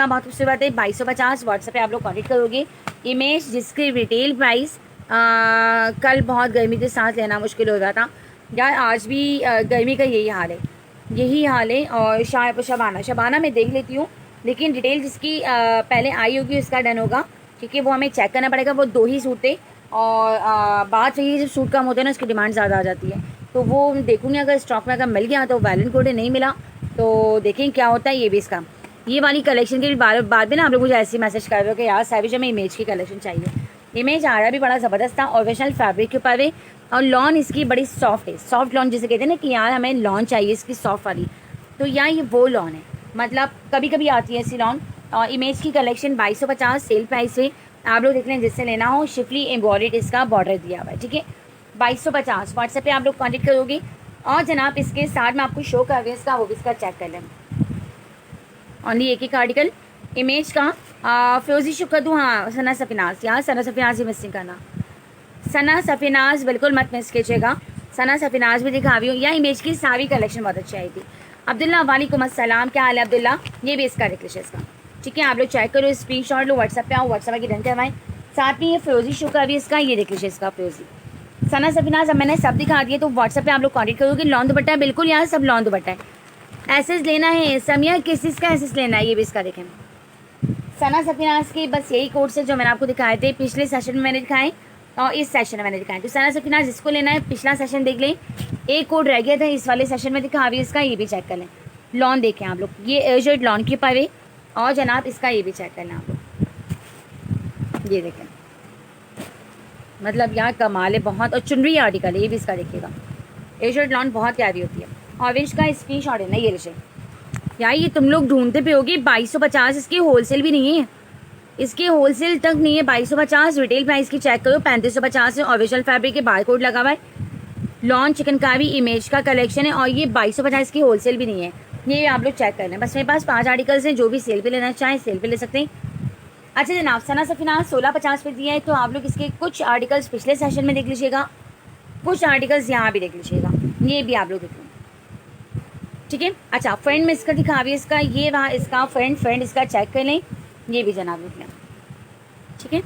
बहुत खूबसूरत है 2250 व्हाट्सएप पे आप लोग कॉन्टेक्ट करोगे। इमेज जिसकी रिटेल प्राइस कल बहुत गर्मी के साथ लेना मुश्किल हो रहा था यार, आज भी गर्मी का यही हाल है। और शबाना मैं देख लेती हूँ, लेकिन डिटेल जिसकी पहले आई होगी उसका डन होगा, क्योंकि वो हमें चेक करना पड़ेगा। वो 2 ही सूट थे और बात रही जब सूट कम होते हैं ना उसकी डिमांड ज़्यादा आ जाती है, तो वो देखूँगी अगर स्टॉक में अगर मिल गया तो वैलेंट कोड नहीं मिला तो देखें क्या होता है। ये भी इसका ये वाली कलेक्शन के बाद में ना आप लोग मुझे ऐसे मैसेज कर रहे हो कि यार सैविज हमें इमेज की कलेक्शन चाहिए। इमेज आ रहा भी बड़ा ज़बरदस्त था, ओरिजिनल फैब्रिक के ऊपर है और लॉन इसकी बड़ी सॉफ्ट है। सॉफ्ट लॉन जिसे कहते हैं ना कि यार हमें लॉन चाहिए इसकी सॉफ्ट वाली, तो यहाँ ये वो लॉन है। मतलब कभी कभी आती है ऐसी लॉन। और इमेज की कलेक्शन 2250 सेल प्राइस है, आप लोग देख लें जिससे लेना हो। शिफली एम्ब्रॉयडर्ड इसका बॉर्डर दिया हुआ है, ठीक है। 2250 व्हाट्सएप पे आप लोग कॉन्टेक्ट करोगे। और जनाब इसके साथ में आपको शो कर रहे हैं इसका, वो भी इसका चेक कर लें। ओनली एक आर्टिकल इमेज का फिरोजी शुक्र दूँ। हाँ सना सफिनाज, यार सना सफिनाज ही मिसिंग करना। सना सफिनाज बिल्कुल मत मिस कीजिएगा, सना सफिनाज भी दिखा रही हूँ। या इमेज की सारी कलेक्शन बहुत अच्छी आई थी। अब्दुल्ला वालेकुम अस्सलाम, क्या हाल है अब्दुल्ला। ये भी इसका रिक्वेस्ट है इसका, ठीक है। आप लोग चेक करो, स्क्रीन शॉट लो, व्हाट्सएप पे आओ, व्हाट्सएप की डन करवाएं। साथ में ये फिरोजी शुक्र भी इसका, ये रिक्वेस्ट है इसका फिरोजी सना सफिनाज। अब मैंने सब दिखा दिए, तो व्हाट्सएप पे आप लोग कॉन्टेक्ट करोगे। लॉन दुपट्टा है बिल्कुल, यार सब लॉन दुपट्टा है। एसेस लेना है समिया, किस चीज़ का एसेस लेना है ये भी इसका देखें। सना सफिनाज के बस यही कोर्स है जो मैंने आपको दिखाए थे, पिछले सेशन में मैंने दिखाए और इस सेशन में मैंने दिखाए। तो सना सफिनाज जिसको लेना है पिछला सेशन देख लें, एक कोड रह गया था इस वाले सेशन में दिखा भी इसका, ये भी चेक कर लें। लॉन देखें आप लोग, ये एयरजेट लॉन के ऊपर है। और जनाब इसका ये भी चेक कर लें आप लोग, ये देखें। मतलब यहाँ कमाल है बहुत, और चुनरी आर्टिकल है ये भी इसका देखिएगा। एयरजेट लॉन बहुत प्यारी होती है। ऑरेंज का स्क्रीन शॉट है ना ये लिखे यार, ये तुम लोग ढूंढते पे होगी 2250, इसकी होलसेल भी नहीं है, इसकी होलसेल तक नहीं है। 2250 रिटेल प्राइस की चेक करो, 3550 है। ओरिजिनल फैब्रिक के बार कोड लगा हुआ है। लॉन चिकनकारी इमेज का कलेक्शन है और ये 2250 की होलसेल भी नहीं है, ये आप लोग चेक कर लें। बस मेरे पास 5 आर्टिकल्स हैं, जो भी सेल पे लेना चाहें सेल पे ले सकते हैं। अच्छा जनाब सना सफिनाज 1650 पे दिया है, तो आप लोग इसके कुछ आर्टिकल्स पिछले सेशन में देख लीजिएगा, कुछ आर्टिकल्स यहाँ भी देख लीजिएगा, ये भी आप लोग देख लें, ठीक है। अच्छा फ्रेंड में इसका दिखा भी इसका, ये रहा इसका फ्रेंड इसका चेक कर लें, ये भी जनाब देख लें, ठीक है।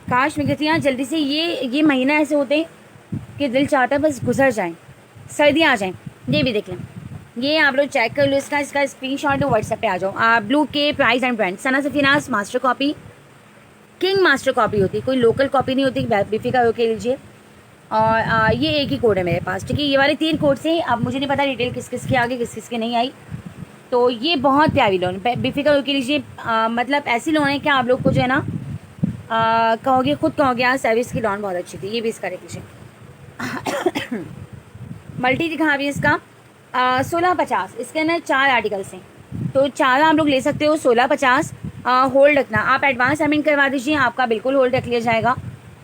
काश मैं कहती हूँ जल्दी से ये महीना ऐसे होते हैं कि दिल चाहता है बस गुजर जाए, सर्दियाँ आ जाएं। ये भी देख लें, ये आप लोग चेक कर लो इसका स्क्रीनशॉट लो, व्हाट्सएप पे आ जाओ। ब्लू के price and brand Sana Safinaz master copy, king master copy होती है, कोई लोकल कॉपी नहीं होती, बेफिक्र होके लीजिए। और ये एक ही कोड है मेरे पास, ठीक है। ये वाले 3 कोड से, अब मुझे नहीं पता डिटेल किस किस के आगे किस किस के नहीं आई, तो ये बहुत प्यारी लोन बेफिक्र होके लीजिए। मतलब ऐसी लोन है कि आप लोग को जो है ना कहोगे, खुद कहोगे यार सर्विस की लोन बहुत अच्छी थी। ये भी इसका देख लीजिए। मल्टी दिखा भी इसका 1650, इसके अंदर 4 आर्टिकल्स हैं, तो 4 आप लोग ले सकते हो। 1650 होल्ड रखना, आप एडवांस पेमेंट करवा दीजिए, आपका बिल्कुल होल्ड रख लिया जाएगा।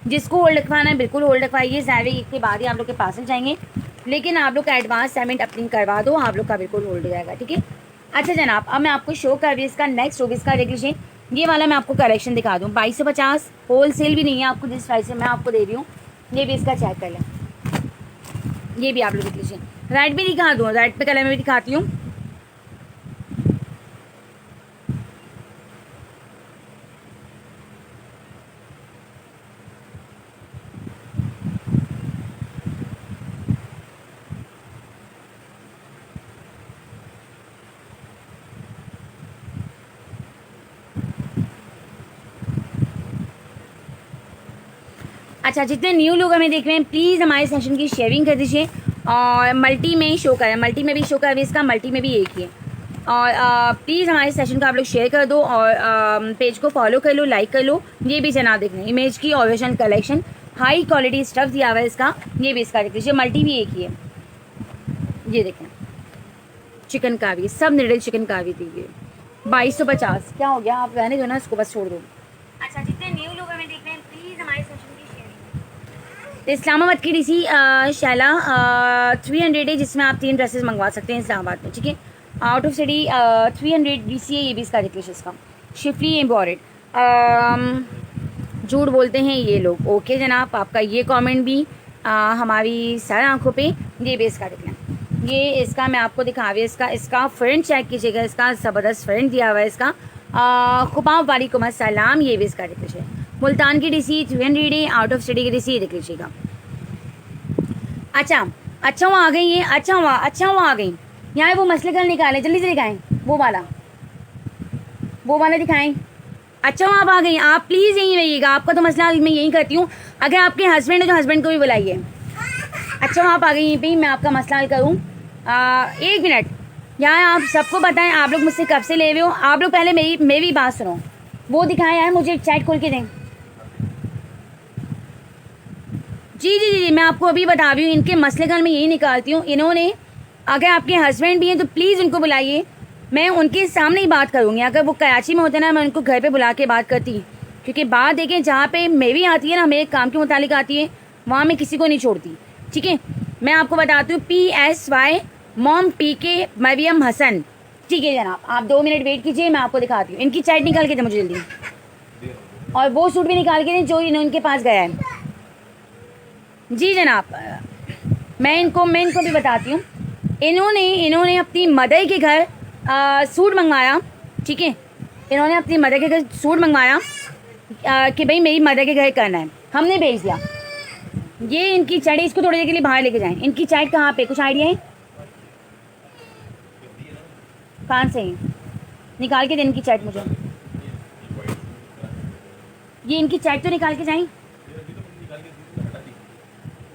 जिसको होल्ड रखवाना है बिल्कुल होल्ड रखवाइए, ज़ाहिर एक के बाद ही आप लोग के पास जाएंगे, लेकिन आप लोग का एडवांस पेमेंट अपनी करवा दो, आप लोग का बिल्कुल होल्ड हो जाएगा, ठीक है। अच्छा जनाब अब मैं आपको शो कर रही हूँ इसका नेक्स्ट रूबीज का देख लीजिए। ये वाला मैं आपको कलेक्शन दिखा दूँ, 2250 होल सेल भी नहीं है आपको, जिस प्राइस से मैं आपको दे रही हूँ। ये भी इसका चेक कर लें, ये भी आप लोग देख लीजिए। रेड भी दिखा दूँ, रेड पे कलर में भी दिखाती हूँ। अच्छा जितने न्यू लोग हमें देख रहे हैं प्लीज़ हमारे सेशन की शेयरिंग कर दीजिए और मल्टी में शो करें, मल्टी में भी शो करें इसका, मल्टी में भी एक ही है। और प्लीज़ हमारे सेशन को आप लोग शेयर कर दो और पेज को फॉलो कर लो, लाइक कर लो। ये भी जनाब देख रहे हैं इमेज की original collection, high quality stuff दिया हुआ है इसका, ये भी इसका देख लीजिए। मल्टी भी एक ही है, ये देखें चिकन का भी, सब निडल चिकन का भी दीजिए। 2250 क्या हो गया, आप रहने दो ना इसको, बस छोड़ दो। अच्छा जितने न्यू लोग हमें देख रहे हैं प्लीज़ हमारे सेशन तो इस्लामाबाद की डीसी शैला 300 है, जिसमें आप 3 ड्रेसेस मंगवा सकते हैं इस्लामाबाद में, ठीक है। आउट ऑफ सिटी 300 डीसी है, ये भी इसका रिक्वेस्ट इसका। शिफली एम्ब्रॉयडर्ड, झूठ बोलते हैं ये लोग। ओके जनाब आपका ये कमेंट भी हमारी सर आंखों पे, ये भी इसका देख लें। ये इसका मैं आपको दिखा रही हूँ, इसका फ्रंट चेक कीजिएगा, इसका ज़बरदस्त फ्रंट दिया हुआ है इसका। खुबाब वालेकुम अस्सलाम, ये भी इसका देख लीजिए। मुल्तान की रिसीट 300 आउट ऑफ स्टडी की रिसीट देख लीजिएगा। अच्छा वो आ गई है, अच्छा हुआ आ गई। यहाँ वो मसले कल निकालें, जल्दी से दिखाएं, वो वाला दिखाएं। अच्छा वहाँ आप आ गई, आप प्लीज़ यहीं रहिएगा, आपका तो मसला मैं यहीं करती हूँ। अगर आपके हस्बैंड है तो हस्बैंड को भी बुलाइए। अच्छा वहाँ आप आ गई यहीं पे, मैं आपका मसला हल करूँ। 1 मिनट, यहाँ आप सबको बताएं, आप लोग मुझसे कब से ले हुए हो। आप लोग पहले मेरी बात सुनो, वो दिखाएं यार, मुझे चैट खोल के दें। जी मैं आपको अभी बता रही हूँ, इनके मसले का मैं यही निकालती हूँ। इन्होंने, अगर आपके हस्बैंड भी हैं तो प्लीज़ उनको बुलाइए, मैं उनके सामने ही बात करूँगी। अगर वो कराची में होते ना, मैं उनको घर पे बुला के बात करती, क्योंकि बात देखें जहाँ पे मेरी आती है ना, मेरे काम के मुतालिक आती है, वहाँ मैं किसी को नहीं छोड़ती। ठीक है, मैं आपको बताती हूँ, PSY मॉम PK मरियम हसन। ठीक है जनाब, आप 2 मिनट वेट कीजिए, मैं आपको दिखाती हूँ। इनकी चैट निकाल के दें मुझे जल्दी, और वो सूट भी निकाल के दें जो इनके पास गया है। जी जनाब, मैं इनको भी बताती हूँ। इन्होंने अपनी मदर के घर सूट मंगवाया। ठीक है, इन्होंने अपनी मदर के घर सूट मंगवाया कि भाई मेरी मदर के घर करना है, हमने भेज दिया। ये इनकी चैट, इसको थोड़ी देर के लिए बाहर लेके जाएं। इनकी चैट कहाँ पे, कुछ आइडिया है? कहाँ से निकाल के दें इनकी चैट मुझे, ये इनकी चैट तो निकाल के जाएं,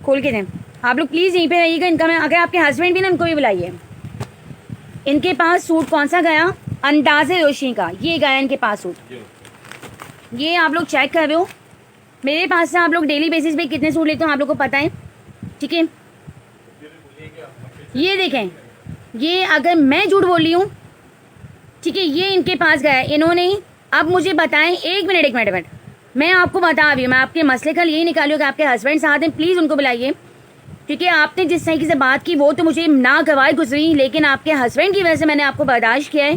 खोल के दें। आप लोग प्लीज़ यहीं पे रहिएगा। इनका मैं, अगर आपके हस्बैंड भी ना, उनको भी बुलाइए। इनके पास सूट कौन सा गया, अंदाज़े रोशनी का, ये गया इनके पास सूट। ये आप लोग चेक कर रहे हो, मेरे पास से आप लोग डेली बेसिस पे कितने सूट लेते हो आप लोग को पता है। ठीक है, ये देखें, ये अगर मैं झूठ बोल रही हूँ, ठीक है, ये इनके पास गया है इन्होंने। अब मुझे बताएं, एक मिनट, मैं आपको बता रही हूँ, मैं आपके मसले का यही निकालूँ कि आपके हस्बैंड साथ हैं, प्लीज़ उनको बुलाइए। क्योंकि आपने जिस तरीके से बात की वो तो मुझे नागवार गुजरी, लेकिन आपके हस्बैंड की वजह से मैंने आपको बर्दाश्त किया है,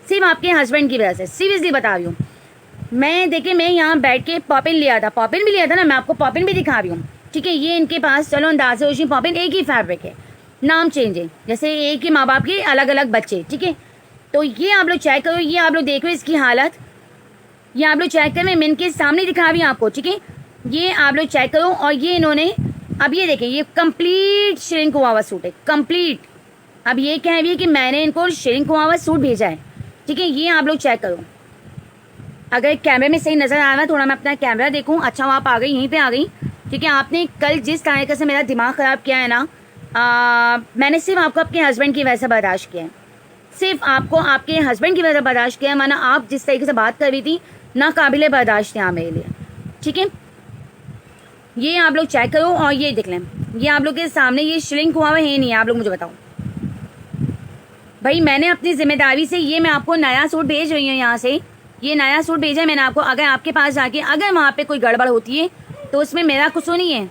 सिर्फ आपके हस्बैंड की वजह से, सीरियसली बता रही हूँ। मैं देखिए, मैं यहाँ बैठ के पॉपिन भी लिया था ना, मैं आपको पॉपिन भी दिखा रही हूँ। ठीक है, ये इनके पास, चलो अंदाज़े रोशनी पॉपिन एक ही फैब्रिक है, नाम चेंज है, जैसे एक ही माँ बाप के अलग अलग बच्चे। ठीक है, तो ये आप लोग चेक करो, ये आप लोग देखो इसकी हालत, ये आप लोग चेक करें, मैं इनके सामने दिखा रही हूँ आपको। ठीक है, ये आप लोग चेक करो। और ये इन्होंने, अब ये देखें, ये कंप्लीट श्रिंक हुआ हुआ सूट है, कंप्लीट। अब ये कह रही है कि मैंने इनको श्रिंक हुआ हुआ सूट भेजा है। ठीक है, ये आप लोग चेक करो, अगर कैमरे में सही नज़र आ रहा है, थोड़ा मैं अपना कैमरा देखूँ। अच्छा आप आ गई, यहीं पे आ गई। ठीक है, आपने कल जिस तरीके से मेरा दिमाग ख़राब किया है ना, मैंने सिर्फ आपको आपके हस्बैंड की वजह से बर्दाश्त किया है, सिर्फ आपको आपके हस्बैंड की वजह से बर्दाश्त किया है, वरना आप जिस तरीके से बात कर रही थी, नाकाबिले बर्दाश्त है मेरे लिए। ठीक है, ये आप लोग चेक करो, और ये देख लें, ये आप लोग के सामने, ये श्रिंक हुआ है नहीं है। आप लोग मुझे बताओ भाई, मैंने अपनी जिम्मेदारी से, ये मैं आपको नया सूट भेज रही हूँ, यहाँ से ये नया सूट भेजा है मैंने आपको। अगर आपके पास जाके अगर वहाँ पे कोई गड़बड़ होती है तो उसमें मेरा कुछ नहीं है,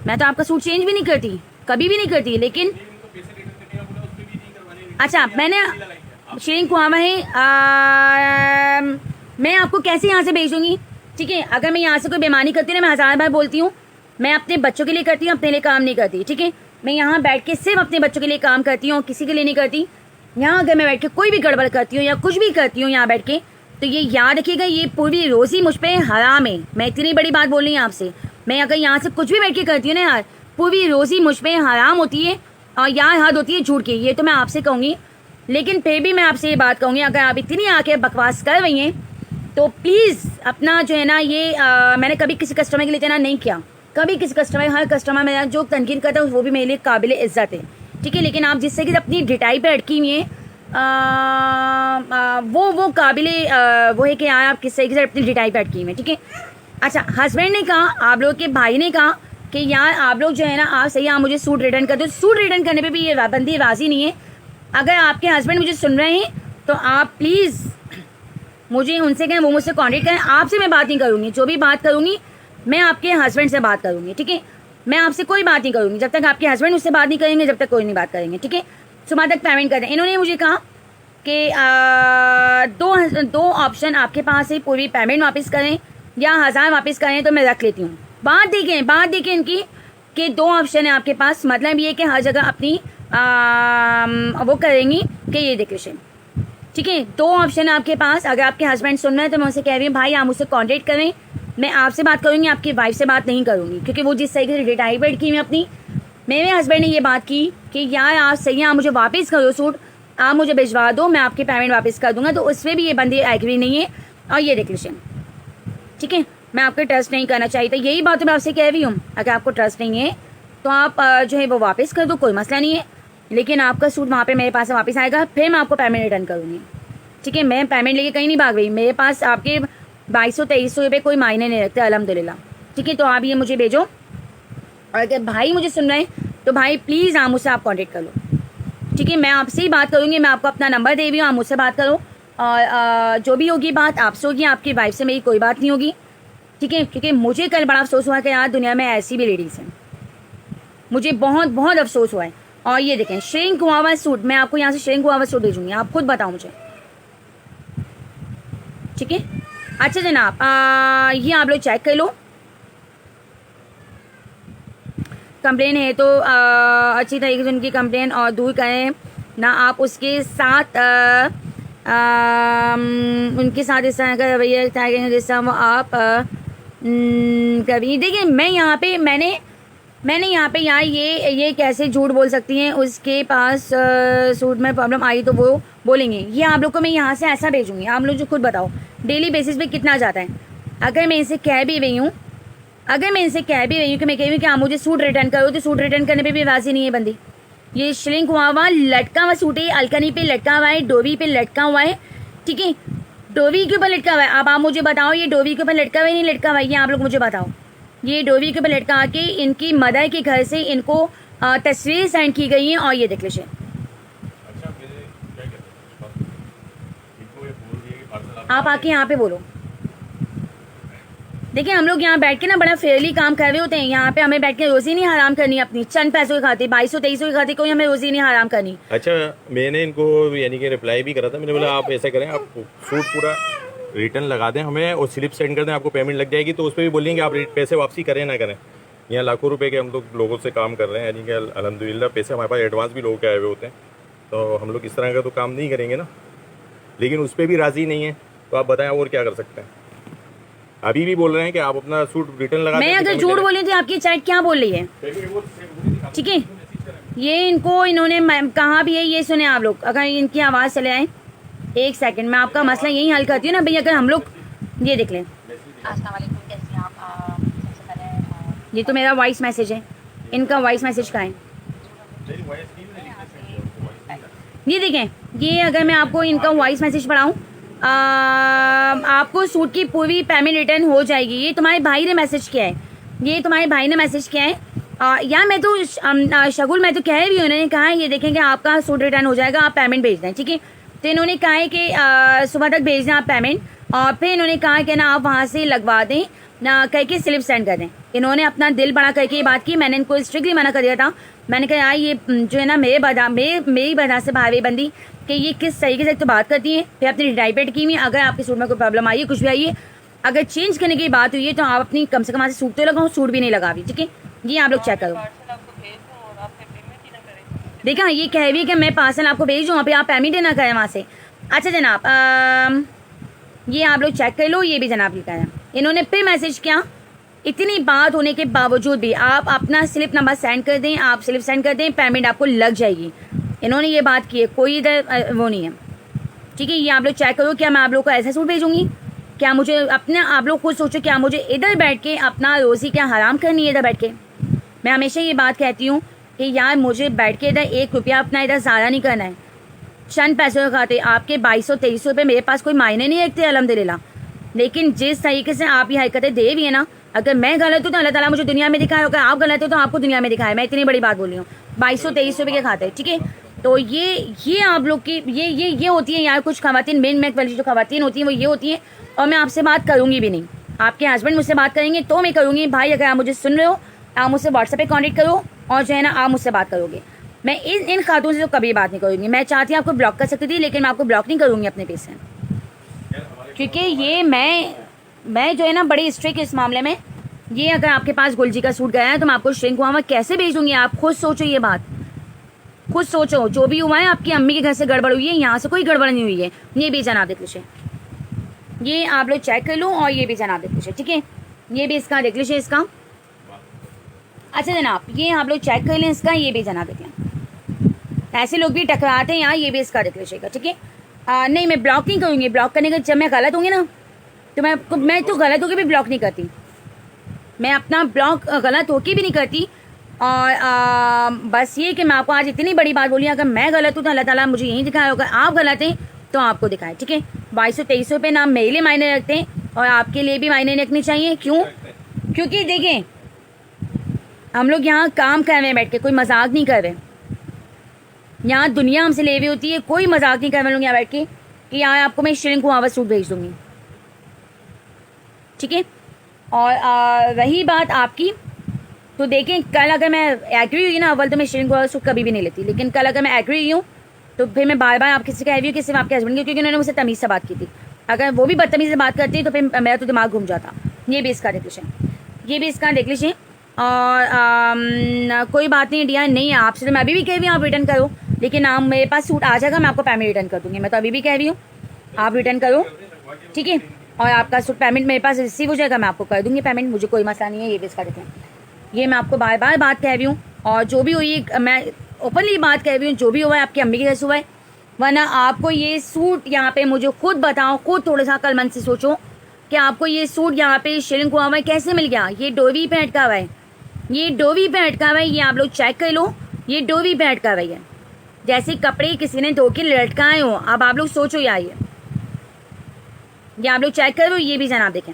मैं तो आपका सूट चेंज भी नहीं करती, कभी भी नहीं करती। लेकिन अच्छा, मैंने श्रिंक हुआ है, मैं आपको कैसे यहाँ से भेजूँगी? ठीक है, अगर मैं यहाँ से कोई बेईमानी करती हूँ ना, मैं 1000 बार बोलती हूँ, मैं अपने बच्चों के लिए करती हूँ, अपने लिए काम नहीं करती। ठीक है, मैं यहाँ बैठ के सिर्फ अपने बच्चों के लिए काम करती हूँ, किसी के लिए नहीं करती। यहाँ अगर मैं बैठ के कोई भी गड़बड़ करती हूँ या कुछ भी करती हूँ यहाँ बैठ के, तो ये याद रखिएगा, ये पूरी रोज़ी मुझ पर हराम है। मैं इतनी बड़ी बात बोल रही हूँ आपसे, मैं अगर यहाँ से कुछ भी बैठ के करती हूँ ना यार, पूरी रोज़ी मुझ पर हराम होती है, और यार हद होती है झूठ की, ये तो मैं आपसे कहूँगी। लेकिन फिर भी मैं आपसे ये बात कहूँगी, अगर आप इतनी आके बकवास कर रही हैं तो प्लीज़ अपना जो है ना, ये मैंने कभी किसी कस्टमर के लिए इतना नहीं किया, कभी किसी कस्टमर, हर कस्टमर मेरा जो तनकीन करता है वो भी मेरे लिए काबिल इज़्ज़त है। ठीक है, लेकिन आप जिससे कि अपनी ढिटाई पे अटकी हुई हैं, वो काबिल वो है कि यार आप किस तरीके से अपनी ढिटाई पे अटकी हुई हैं। ठीक है, अच्छा हस्बैंड ने कहा, आप लोग के भाई ने कहा कि यार आप लोग जो है ना, आप सही, आप मुझे सूट रिटर्न कर दो। सूट रिटर्न करने पे भी ये बंदी राज़ी नहीं है। अगर आपके हस्बैंड मुझे सुन रहे हैं तो आप प्लीज़ मुझे उनसे कहें, वो मुझसे कॉन्टेक्ट करें। आपसे मैं बात नहीं करूँगी, जो भी बात करूँगी मैं आपके हस्बैंड से बात करूँगी। ठीक है, मैं आपसे कोई बात नहीं करूँगी जब तक आपके हस्बैंड उससे बात नहीं करेंगे, जब तक कोई नहीं बात करेंगे। ठीक है, सुबह तक पेमेंट कर दें। इन्होंने मुझे कहा कि दो ऑप्शन आपके पास है, पूरी पेमेंट वापस करें या 1000 वापस करें, तो मैं रख लेती हूँ। बात देखें इनकी कि 2 ऑप्शन है आपके पास, मतलब ये कि हर जगह अपनी वो करेंगी कि ये देखिए ठीक है, 2 ऑप्शन है आपके पास। अगर आपके हस्बैंड सुन रहे हैं तो मैं उनसे कह रही हूँ भाई आप मुझसे कॉन्टेक्ट करें, मैं आपसे बात करूँगी, आपकी वाइफ से बात नहीं करूँगी, क्योंकि वो जिस तरीके से डिटाइबेट की मैं अपनी, मेरे हस्बैंड ने ये बात की कि यार आप सही है, आप मुझे वापस करो सूट, आप मुझे भिजवा दो, मैं आपकी पेमेंट वापस कर दूंगा। तो उसमें भी ये बंदी एग्री नहीं है। और ये देख लीजिए, ठीक है, मैं आपको ट्रस्ट नहीं करना चाहिए था, यही बात मैं आपसे कह रही हूँ। अगर आपको ट्रस्ट नहीं है तो आप जो है वो वापस कर दो, कोई मसला नहीं है, लेकिन आपका सूट वहाँ पे मेरे पास वापस आएगा, फिर मैं आपको पेमेंट रिटर्न करूँगी। ठीक है, मैं पेमेंट लेके कहीं नहीं भाग रही, मेरे पास आपके 2200-2300 रुपये कोई मायने नहीं रखते अल्हम्दुलिल्लाह। ठीक है, तो आप ये मुझे भेजो, और अगर भाई मुझे सुन रहे हैं तो भाई प्लीज़ आप मुझसे आप कॉन्टेक्ट कर लो। ठीक है, मैं आपसे ही बात करूँगी, मैं आपको अपना नंबर दे रही हूँ, आप मुझसे बात करो, और जो भी होगी बात आपसे होगी, आपकी वाइफ से मेरी कोई बात नहीं होगी। ठीक है, क्योंकि मुझे कल बड़ा अफसोस हुआ कि यार दुनिया में ऐसी भी लेडीज़ हैं, मुझे बहुत बहुत अफसोस हुआ है। और ये देखें श्रिंक हुआ हुआ सूट, मैं आपको यहाँ से श्रिंक हुआ हुआ सूट भेजूँगी, आप खुद बताओ मुझे। ठीक है, अच्छा जनाब, ये आप लोग चेक कर लो, कंप्लेन है तो अच्छी तरीके से उनकी कंप्लेन और दूर करें ना, आप उसके साथ उनके साथ इस तरह का रवैया करेंगे जिस तरह वो आप कभी। देखिए मैं यहाँ पे मैंने यहाँ पे ये कैसे झूठ बोल सकती हैं, उसके पास सूट में प्रॉब्लम आई तो वो बोलेंगे। ये आप लोग को मैं यहाँ से ऐसा भेजूँगी, आप लोग जो खुद बताओ डेली बेसिस पे कितना जाता है। अगर मैं इनसे कह भी रही हूँ कि मैं कह रही हूँ कि आप मुझे सूट रिटर्न करो, तो सूट रिटर्न करने पे भी राजी नहीं है बंदी। ये श्रिंक हुआ हुआ लटका हुआ सूट है, अलकनी पे लटका हुआ है, डोरी पे लटका हुआ है। ठीक है, डोरी के ऊपर लटका हुआ है। अब आप मुझे बताओ ये डोरी के ऊपर लटका हुआ है नहीं लटका हुआ है, ये आप लोग मुझे बताओ। ये डोरी के ऊपर लटका के इनकी मदर के घर से इनको तस्वीर सेंड की गई हैं, और ये देख लीजिए। आप आके यहाँ पे बोलो। देखिए हम लोग यहाँ बैठ के ना बड़ा फेयरली काम कर रहे होते हैं, यहाँ पे हमें बैठ के रोजी नहीं हराम करनी अपनी, चंद पैसों के खाते 2200-2300 के खाते कोई हमें रोजी नहीं हराम करनी। अच्छा, मैंने इनको यानी कि रिप्लाई भी करा था, मैंने बोला आप ऐसा करें, आप सूट पूरा रिटर्न लगा दें हमें और स्लिप सेंड कर दें, आपको पेमेंट लग जाएगी। तो उस पर भी बोलेंगे आप पैसे वापसी करें ना करें। यहाँ लाखों रुपए के हम लोगों से काम कर रहे हैं, यानी कि अल्हम्दुलिल्लाह पैसे हमारे पास एडवांस भी लोगों के आए हुए होते हैं, तो हम लोग इस तरह का तो काम नहीं करेंगे ना। लेकिन उस पर भी राज़ी नहीं है, तो आप बताएं और क्या कर सकते हैं। अभी भी बोल रहे हैं कि आप अपना सूट रिटर्न लगा दें। मैं अगर झूठ बोली थी आपकी चैट क्या बोल रही है? ठीक है, ये इन्होंने कहा भी है, ये सुने आप लोग, अगर इनकी आवाज़ चले आए 1 सेकंड मैं आपका मसला यही हल करती हूँ ना भाई। अगर हम लोग ये देख लें, अस्सलाम वालेकुम, कैसी हैं आप? सबसे पहले ये तो मेरा वॉइस मैसेज है, इनका वॉइस मैसेज का है, ये देखें। ये अगर मैं आपको इनका वॉइस मैसेज पढ़ाऊँ, आपको सूट की पूरी पेमेंट रिटर्न हो जाएगी। ये तुम्हारे भाई ने मैसेज किया है, यार मैं तो शगुल मैं तो कह रही हूँ, उन्होंने कहा है ये देखें कि आपका सूट रिटर्न हो जाएगा, आप पेमेंट भेज दें। ठीक है, तो इन्होंने कहा है कि सुबह तक भेज दें आप पेमेंट, और फिर इन्होंने कहा कि ना आप वहाँ से लगवा दें ना करके स्लिप सेंड कर दें। इन्होंने अपना दिल बड़ा करके ये बात की, मैंने इनको स्ट्रिक्टली मना कर दिया था। मैंने कहा यार ये जो है ना मेरी बदा से भावी बंदी कि ये किस तरीके से तो बात करती है, फिर अपनी डाइपेट की हुई। अगर आपके सूट में कोई प्रॉब्लम आई है, कुछ भी आई है, अगर चेंज करने की बात हुई है तो आप अपनी कम से कम से सूट तो लगाओ, सूट भी नहीं लगा रही। ठीक है, ये आप लोग चेक करो। देखा ये कह रही है कि मैं पार्सल आपको भेज दूँ, वहाँ पे आप पेमेंट ना करें वहाँ से। अच्छा जनाब, ये आप लोग चेक कर लो, ये भी जनाब लिखा है। इन्होंने फिर मैसेज किया, इतनी बात होने के बावजूद भी आप अपना स्लिप नंबर सेंड कर दें, आप स्लिप सेंड कर दें, पेमेंट आपको लग जाएगी। इन्होंने ये बात की है, कोई इधर वो नहीं है। ठीक है, ये आप लोग चेक करो, क्या मैं आप लोग को ऐसा सूट भेजूंगी? क्या मुझे अपने, आप लोग खुद सोचो, क्या मुझे इधर बैठ के अपना रोज़ी क्या हराम करनी है? इधर बैठ के मैं हमेशा ये बात कहती हूँ कि यार मुझे बैठ के इधर 1 रुपया अपना इधर ज़्यादा नहीं करना है, चंद पैसों का खाते। आपके 2200-2300 रुपये मेरे पास कोई मायने नहीं रखते अल्हम्दुलिल्लाह। लेकिन जिस तरीके से आप ये हरकतें दे भी है ना, अगर मैं गलत हूँ तो अल्लाह ताला मुझे दुनिया में दिखाए, अगर आप गलत हो तो आपको दुनिया में दिखाए। मैं इतनी बड़ी बात बोल रही हूँ, 2200-2300 रुपये के खाते। ठीक है, तो ये आप लोग की ये होती है यार, कुछ खवातीन मेन मैक वाली जो खवातीन होती हैं वो ये होती हैं। और मैं आपसे बात करूँगी भी नहीं, आपके हस्बैंड मुझसे बात करेंगे तो मैं करूँगी। भाई अगर आप मुझे सुन रहे हो, आप मुझसे व्हाट्सएप पे कांटेक्ट करो, और जो है ना आप मुझसे बात करोगे। मैं इन खातून से तो कभी बात नहीं करूँगी। मैं चाहती हूँ आपको ब्लॉक कर सकती थी, लेकिन मैं आपको ब्लॉक नहीं करूँगी अपने पेज से, क्योंकि ये मैं जो है ना बड़ी स्ट्रिक्ट इस मामले में। ये अगर आपके पास गुलजी का सूट गया है तो मैं आपको श्रिंक हुआ कैसे भेजूँगी? आप खुद सोचो ये बात। खुद सोचो, जो भी हुआ है आपकी अम्मी के घर से गड़बड़ हुई है, यहाँ से कोई गड़बड़ नहीं हुई है। ये भी जनाब देख लीजिए, ये आप लोग चेक कर लो, और ये भी जनाब देख लीजिए, ठीक है। ये भी इसका देख लीजिए इसका। अच्छा जनाब, ये आप लोग चेक कर लें इसका, ये भी जनाब देख लें। ऐसे लोग भी टकराते हैं यहाँ, ये भी इसका देख लीजिएगा, ठीक है। नहीं, मैं ब्लॉक नहीं करूँगी। ब्लॉक करने का जब मैं गलत होंगी ना, तो मैं तो गलत होकर भी ब्लॉक नहीं करती। मैं अपना ब्लॉक गलत होके भी नहीं करती। और बस ये कि मैं आपको आज इतनी बड़ी बात बोली, अगर मैं गलत हूँ तो अल्लाह ताला मुझे यही दिखाया होगा, आप गलत हैं तो आपको दिखाएं, ठीक है। 2200-2300 रुपये नाम मेरे लिए मायने रखते हैं, और आपके लिए भी मायने रखने चाहिए। क्यों? क्योंकि देखें, हम लोग यहाँ काम कर रहे हैं बैठ के, कोई मजाक नहीं कर रहे। यहाँ दुनिया हमसे ले हुई होती है, कोई मजाक नहीं कर रहे लोग यहाँ बैठ के कि यहाँ आपको मैं श्रीलंका को वापस सूट भेज दूँगी, ठीक है। और रही बात आपकी, तो देखें, कल अगर मैं एग्री हुई ना, अव्वल तो मैं श्रीलंका को सूट कभी भी नहीं लेती, लेकिन कल अगर मैं एग्री हुई हूँ तो फिर मैं बार बार आपके से कह रही हूँ कि सिर्फ आपके हस्बैंड की, क्योंकि उन्होंने मुझसे तमीज़ से बात की थी। अगर वो भी बदतमीज़ से बात करती तो फिर मेरा तो दिमाग घूम जाता। ये भी इसका देख लीजिए, ये भी इसका देख लीजिए। और कोई बात नहीं इंडिया, नहीं है आपसे तो मैं अभी भी कह रही हूँ आप रिटर्न करो, लेकिन आप मेरे पास सूट आ जाएगा, मैं आपको पेमेंट रिटर्न कर दूँगी। मैं तो अभी भी कह रही हूँ आप रिटर्न करो, ठीक है। और आपका सूट पेमेंट मेरे पास रिसीव हो जाएगा, मैं आपको कर दूँगी पेमेंट, मुझे कोई मसला नहीं है। ये भी इसका देखें, ये मैं आपको बार बार बात कह रही हूँ, और जो भी हुई मैं ओपनली बात कह रही हूँ, जो भी हुआ है आपकी अम्मी के घर से हुआ है। वरना आपको ये सूट यहाँ पे मुझे खुद बताओ, खुद थोड़ा सा अक्ल मंद से सोचो कि आपको ये सूट यहाँ पे श्रीलंका हुआ है कैसे मिल गया। ये डोवी पे अटका हुआ है, ये डोवी पे अटका हुआ है, ये आप लोग चेक कर लो, ये डोवी पे अटका हुआ है। जैसे कपड़े किसी ने धो के लटकाए हो, अब आप लोग सोचो यार, ये आप लोग चेक करो। ये भी जनाब देखें,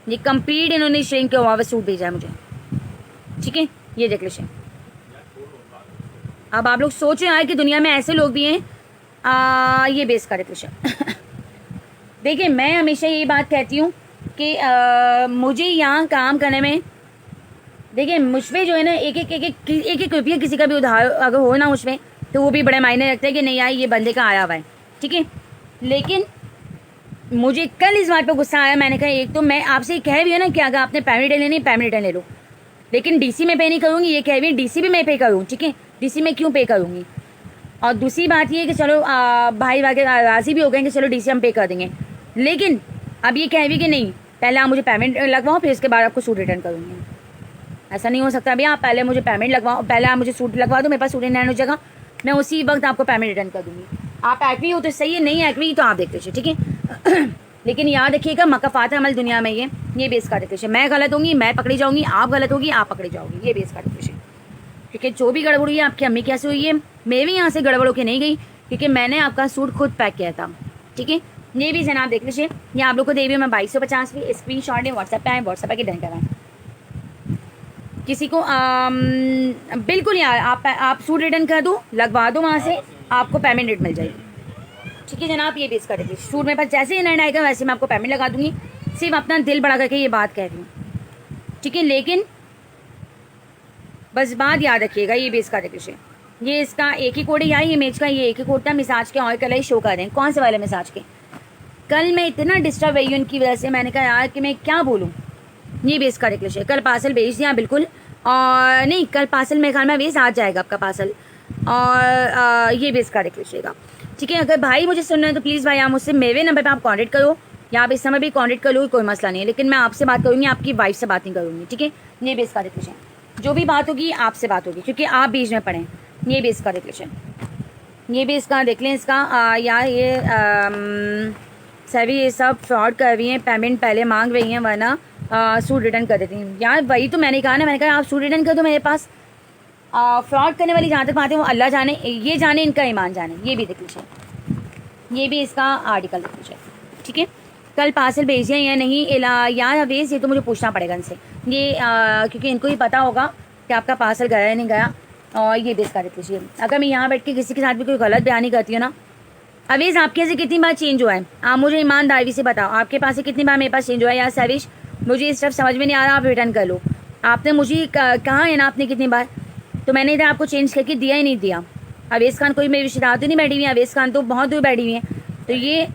ये कंप्लीट इन्होंने श्रीलंका हुआ सूट भेजा है मुझे, ठीक है। ये देख लीजिए, अब आप लोग सोचो यार कि दुनिया में ऐसे लोग भी हैं। ये बेस का देख लीजिए। देखिए, मैं हमेशा यही बात कहती हूँ कि मुझे यहाँ काम करने में, देखिए मुझ पर जो है ना एक रुपया किसी का भी उधार अगर हो ना मुझ पर, तो वो भी बड़े मायने रखते हैं कि नहीं यार ये बंदे का आया हुआ है, ठीक है। लेकिन मुझे कल इस बात पे गुस्सा आया, मैंने कहा एक तो मैं आपसे कह भी है ना कि अगर आपने पेमेंट रिटर्न लेनी पेमेंट रिटर्न ले लो, लेकिन डीसी में पे नहीं करूँगी, ये कह रही है डीसी भी मैं पे करूँ, ठीक है। डीसी में क्यों पे करूँगी? और दूसरी बात ये है कि चलो भाई वगैरह राज़ी भी हो गए कि चलो डीसी हम पे कर देंगे, लेकिन अब ये कह रही कि नहीं पहले आप मुझे पेमेंट लगवाओ, फिर उसके बाद आपको सूट रिटर्न करूँगी। ऐसा नहीं हो सकता भैया, आप पहले मुझे पेमेंट लगवाओ, पहले आप मुझे सूट लगवा दो, मेरे पास सूट रिटर्न हो जाएगा, मैं उसी वक्त आपको पेमेंट रिटर्न कर दूँगी। आप एग्री हो तो सही है, नहीं एग्री तो आप देख लीजिए, ठीक है। लेकिन याद रखिएगा मकफ़ात अमल दुनिया में ये बेस का देख लीजिए। मैं गलत होंगी, मैं पकड़ी जाऊँगी, आप गलत होगी, आप पकड़ी जाओगी, ये बेस का देख लीजिए। क्योंकि जो भी गड़बड़ हुई है आपकी अम्मी कैसे हुई है, मेरी यहाँ से गड़बड़ होकर नहीं गई, क्योंकि मैंने आपका सूट खुद पैक किया था, ठीक है। ये भी जनाब देख लीजिए, ये आप लोग को दे रही हूँ मैं 2250 भी। स्क्रीन शॉट है, व्हाट्सएप पे आए, व्हाट्सएप पे डन कराएं। किसी को बिल्कुल यार आप सूट रिटर्न कर दो, लगवा दो, वहाँ से आपको पेमेंट रेट मिल जाएगी, ठीक है जनाब। ये बेस कर देंगे सूट मेरे पास जैसे ही नेट आएगा वैसे मैं आपको पेमेंट लगा दूंगी। सिर्फ अपना दिल बड़ा करके ये बात कह रही हूँ, ठीक है। लेकिन बस बात याद रखिएगा, ये बेस का देखिए, ये इसका एक ही कोड है यार, ये इमेज का ये एक ही कोड था। मिसाज के और कलर शो कर रहे हैं, कौन से वाले मिसाज के? कल मैं इतना डिस्टर्ब हुई हूँ उनकी वजह से, मैंने कहा यार कि मैं क्या बोलूँ। ये बेस का देखिए, कल पार्सल भेज दिया बिल्कुल, और नहीं कल पार्सल मेरे ख्याल में बेस आ जाएगा आपका पार्सल। और ये बेस का देख लीजिएगा, ठीक है। अगर भाई मुझे सुन रहे हैं तो प्लीज़ भाई आप मुझसे मेरे नंबर पे आप कांटेक्ट करो, या आप इस समय भी कांटेक्ट कर लो, कोई मसला नहीं है। लेकिन मैं आपसे बात करूँगी, आपकी वाइफ से बात नहीं करूँगी, ठीक है। ये बेस का देख लीजिए, जो भी बात होगी आपसे बात होगी, क्योंकि आप बीच में पढ़ें। ये बेस का देख लीजिए, ये भी इसका देख लें। इसका यार ये सभी ये सब फ्रॉड कर रही हैं, पेमेंट पहले मांग रही हैं, वरना सूट रिटर्न कर देती हैं। यार वही तो मैंने कहा ना, मैंने कहा आप सूट रिटर्न कर दो मेरे पास। फ्रॉड करने वाली जहाँ तक बात है वो अल्लाह जाने, ये जाने इनका ईमान जाने। ये भी देख लीजिए, ये भी इसका आर्टिकल देख लीजिए, ठीक है। कल पार्सल भेजिए या नहीं यार अवेज, ये तो मुझे पूछना पड़ेगा इनसे, ये क्योंकि इनको ही पता होगा कि आपका पार्सल गया या नहीं गया। और ये बेस का देख लीजिए, अगर मैं यहाँ बैठ के किसी के साथ भी कोई गलत बयानी करती हूँ ना, अवेज आपके यहाँ से कितनी बार चेंज हुआ है? आप मुझे ईमानदारी से बताओ, आपके पास से कितनी बार मेरे पास चेंज हुआ है? यार सैविश, मुझे इस तरफ समझ में नहीं आ रहा, आप रिटर्न कर लो। आपने मुझे कहा है ना आपने कितनी बार, तो मैंने इधर आपको चेंज करके दिया ही नहीं दिया। अवेज खान कोई मेरी रिश्तेदार तो नहीं बैठी हुई है, अवेज खान तो बहुत दूर बैठी हुई है। तो ये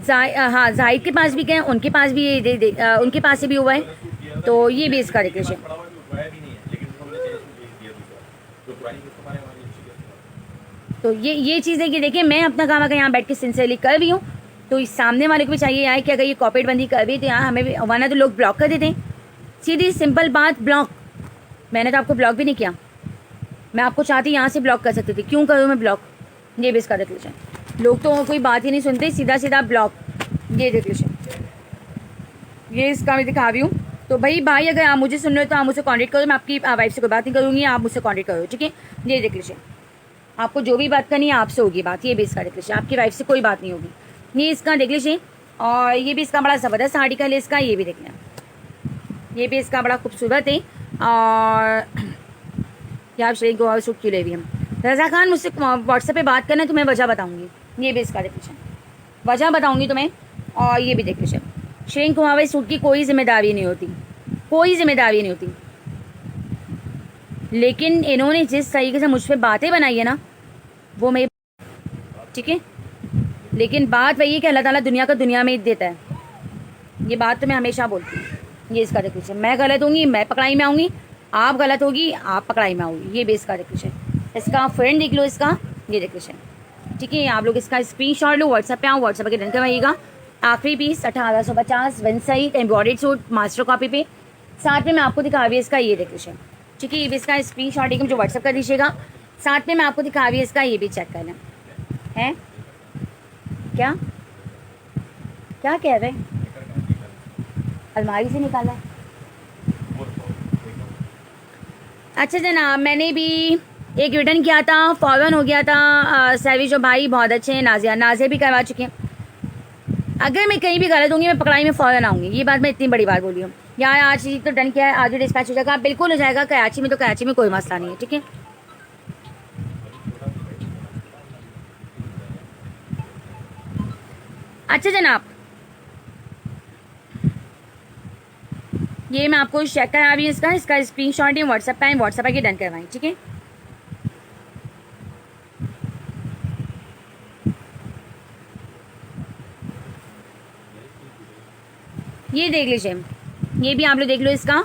हाँ जाहिद के पास भी गए, उनके पास भी उनके पास से भी हुआ है। तो ये भी इसका देख लीजिए, तो ये चीज़ है कि देखिए मैं अपना काम अगर यहाँ बैठ के सिंसियरली कर भी हूँ तो इस सामने वाले को भी चाहिए यार कि अगर ये कॉपरेट बंदी कर भी तो यहाँ हमें भी, वरना तो लोग ब्लॉक कर देते हैं। सीधी सिंपल बात, ब्लॉक। मैंने तो आपको ब्लॉक भी नहीं किया, मैं आपको चाहती यहाँ से ब्लॉक कर सकती थी, क्यों करूँ मैं ब्लॉक? ये भी इसका देख लीजिए, लोग तो कोई बात ही नहीं सुनते, सीधा सीधा ब्लॉक। ये देख लीजिए, ये इसका मैं दिखा रही हूँ। तो भाई अगर आप मुझे सुन रहे हो तो आप मुझसे कॉन्टेक्ट करो, मैं आपकी वाइफ से कोई बात नहीं करूँगी, आप मुझसे कॉन्टेक्ट करो, ठीक है। ये देख लीजिए, आपको जो भी बात करनी है आपसे होगी बात। ये भी इसका देख लीजिए, आपकी वाइफ से कोई बात नहीं होगी। ये इसका देख लीजिए, और ये भी इसका बड़ा ज़बरदस्त आर्टिकल है इसका, ये भी देख लें, ये भी इसका बड़ा खूबसूरत है। और यार शरीक को शूट क्यों ले हुई हम। रज़ा खान मुझसे व्हाट्सएप पे बात करना है तो मैं वजह बताऊँगी। ये भी इसका देख लीजिए, वजह बताऊँगी तुम्हें। और ये भी देख लीजिए, श्रेंक कुमावत सूट की कोई जिम्मेदारी नहीं होती, कोई जिम्मेदारी नहीं होती, लेकिन इन्होंने जिस तरीके से मुझ पर बातें बनाई है ना वो मेरी, ठीक है। लेकिन बात वही है कि अल्लाह ताला दुनिया का दुनिया में ही देता है, ये बात तो मैं हमेशा बोलती हूँ। ये इसका देख लीजिए, मैं गलत होंगी मैं पकड़ाई में आऊँगी, आप गलत होगी आप पकड़ाई में आओगी। ये भी इसका देख लीजिए, इसका फ्रेंड देख लो इसका, ये देख लीजिए, ठीक है। आप लोग इसका स्क्रीनशॉट लो, व्हाट्सएप पे आओ, व्हाट्सएप पे डन करवाइएगा। आखिरी piece 1850 one side embroidered suit master copy पे, साथ में मैं आपको दिखा रही है इसका, ये देख लीजिए, ठीक है। ये भी इसका स्क्रीनशॉट एकदम जो व्हाट्सएप कर दीजिएगा, साथ में मैं आपको दिखा रही है इसका, ये भी चेक कर लें। है क्या क्या कह रहे हैं? अलमारी से निकाला है। अच्छा जनाब, मैंने भी एक रिटर्न किया था, फ़ौरन हो गया था। सैवी जो भाई बहुत अच्छे हैं, नाजिया भी करवा चुके हैं। अगर मैं कहीं भी गलत होंगी मैं पकड़ाई में फ़ौरन आऊँगी, ये बात मैं इतनी बड़ी बात बोली हूँ। यार आज तो डन किया है, आज डिस्पैच हो जाएगा, बिल्कुल हो जाएगा। कराची में तो कराची में कोई मसला नहीं है, ठीक है। अच्छा जनाब, ये मैं आपको चेक करा रही हूँ इसका स्क्रीनशॉट है, व्हाट्सएप पे व्हाट्सएप आके डन करवाएं, ठीक है। ये देख लीजिए, ये भी आप लोग देख लो इसका।